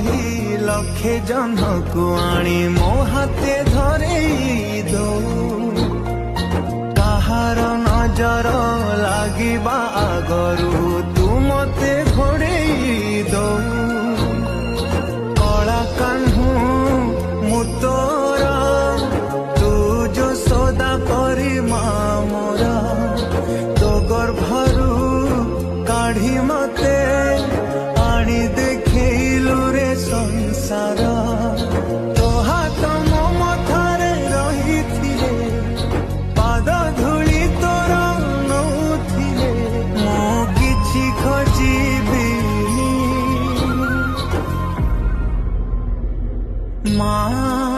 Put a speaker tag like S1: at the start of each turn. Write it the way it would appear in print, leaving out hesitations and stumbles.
S1: कही लक्षे जन को आनी मो हाथे धरे दो कहार नजर लागिबा आगरू तू मते घोड़े दो कला कान्हू मु तोर तू जो सौदा करी मोरा तो गर्भरू काढ़ी मते आनी देखलु रे संसार तो हाथ मो मथारे रही थिले पाद धूली तोर नौथिले मो किछि खोजिबिनी माँ।